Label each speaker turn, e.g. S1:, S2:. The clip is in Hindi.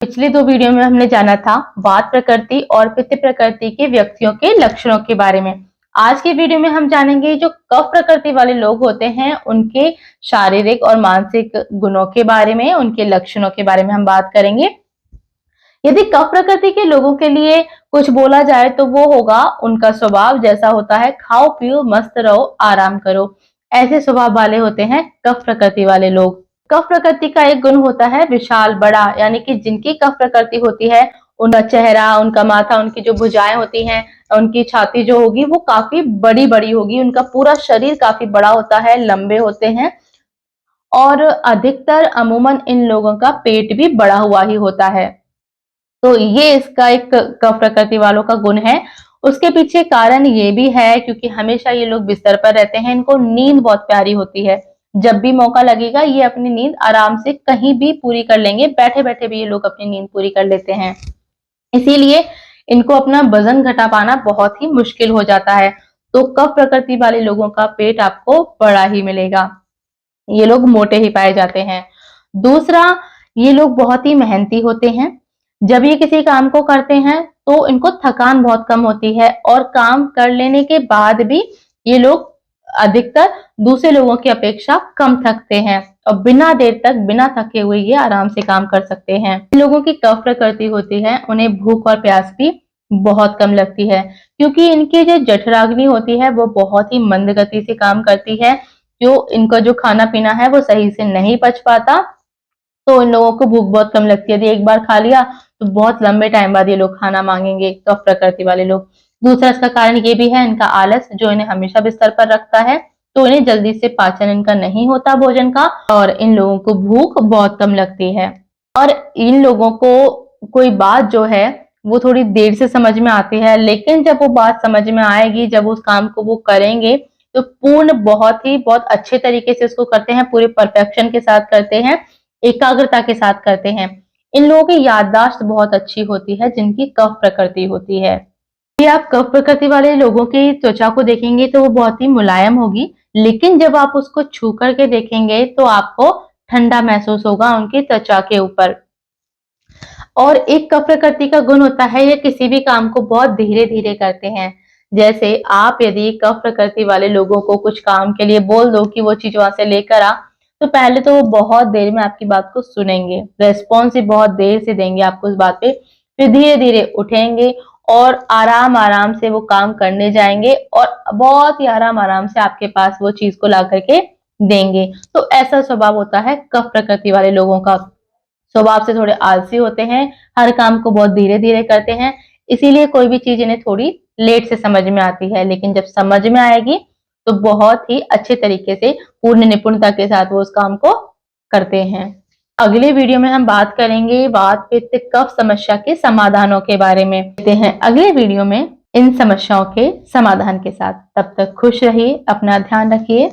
S1: पिछली दो वीडियो में हमने जाना था वात प्रकृति और पित्त प्रकृति के व्यक्तियों के लक्षणों के बारे में। आज की वीडियो में हम जानेंगे जो कफ प्रकृति वाले लोग होते हैं उनके शारीरिक और मानसिक गुणों के बारे में, उनके लक्षणों के बारे में हम बात करेंगे। यदि कफ प्रकृति के लोगों के लिए कुछ बोला जाए तो वो होगा उनका स्वभाव जैसा होता है, खाओ पियो मस्त रहो आराम करो। ऐसे स्वभाव वाले होते हैं कफ प्रकृति वाले लोग। कफ प्रकृति का एक गुण होता है विशाल बड़ा, यानी कि जिनकी कफ प्रकृति होती है उनका चेहरा, उनका माथा, उनकी जो भुजाएं होती हैं, उनकी छाती जो होगी वो काफी बड़ी बड़ी होगी, उनका पूरा शरीर काफी बड़ा होता है, लंबे होते हैं और अधिकतर अमूमन इन लोगों का पेट भी बड़ा हुआ ही होता है। तो ये इसका एक कफ प्रकृति वालों का गुण है। उसके पीछे कारण ये भी है क्योंकि हमेशा ये लोग बिस्तर पर रहते हैं, इनको नींद बहुत प्यारी होती है। जब भी मौका लगेगा ये अपनी नींद आराम से कहीं भी पूरी कर लेंगे, बैठे बैठे भी ये लोग अपनी नींद पूरी कर लेते हैं। इसीलिए इनको अपना वजन घटा पाना बहुत ही मुश्किल हो जाता है। तो कफ प्रकृति वाले लोगों का पेट आपको बड़ा ही मिलेगा, ये लोग मोटे ही पाए जाते हैं। दूसरा, ये लोग बहुत ही मेहनती होते हैं। जब ये किसी काम को करते हैं तो इनको थकान बहुत कम होती है और काम कर लेने के बाद भी ये लोग अधिकतर दूसरे लोगों की अपेक्षा कम थकते हैं और बिना देर तक बिना थके हुए ये आराम से काम कर सकते हैं। इन लोगों की कफ प्रकृति होती है, उन्हें भूख और प्यास भी बहुत कम लगती है क्योंकि इनकी जो जठराग्नि होती है वो बहुत ही मंद गति से काम करती है। जो इनका जो खाना पीना है वो सही से नहीं पच पाता, तो इन लोगों को भूख बहुत कम लगती है। यदि एक बार खा लिया तो बहुत लंबे टाइम बाद ये लोग खाना मांगेंगे, कफ प्रकृति वाले लोग। दूसरा इसका कारण ये भी है इनका आलस, जो इन्हें हमेशा बिस्तर पर रखता है, तो इन्हें जल्दी से पाचन इनका नहीं होता भोजन का और इन लोगों को भूख बहुत कम लगती है। और इन लोगों को कोई बात जो है वो थोड़ी देर से समझ में आती है, लेकिन जब वो बात समझ में आएगी, जब उस काम को वो करेंगे तो बहुत अच्छे तरीके से उसको करते हैं, पूरे परफेक्शन के साथ करते हैं, एकाग्रता के साथ करते हैं। इन लोगों की याददाश्त बहुत अच्छी होती है जिनकी कफ प्रकृति होती है। यदि आप कफ प्रकृति वाले लोगों की त्वचा को देखेंगे तो वो बहुत ही मुलायम होगी, लेकिन जब आप उसको छू करके देखेंगे तो आपको ठंडा महसूस होगा उनकी त्वचा के ऊपर। और एक कफ प्रकृति का गुण होता है ये किसी भी काम को बहुत धीरे धीरे करते हैं। जैसे आप यदि कफ प्रकृति वाले लोगों को कुछ काम के लिए बोल दो कि वो चीज वहां से लेकर आ, तो पहले तो वो बहुत देर में आपकी बात को सुनेंगे, रेस्पॉन्स भी बहुत देर से देंगे आपको उस बात पे, फिर धीरे धीरे उठेंगे और आराम आराम से वो काम करने जाएंगे और बहुत ही आराम आराम से आपके पास वो चीज को ला करके देंगे। तो ऐसा स्वभाव होता है कफ प्रकृति वाले लोगों का। स्वभाव से थोड़े आलसी होते हैं, हर काम को बहुत धीरे धीरे करते हैं, इसीलिए कोई भी चीज इन्हें थोड़ी लेट से समझ में आती है, लेकिन जब समझ में आएगी तो बहुत ही अच्छे तरीके से पूर्ण निपुणता के साथ वो उस काम को करते हैं। अगले वीडियो में हम बात करेंगे वात पित्त कफ समस्या के समाधानों के बारे में। मिलते हैं अगले वीडियो में इन समस्याओं के समाधान के साथ। तब तक खुश रहिए, अपना ध्यान रखिए।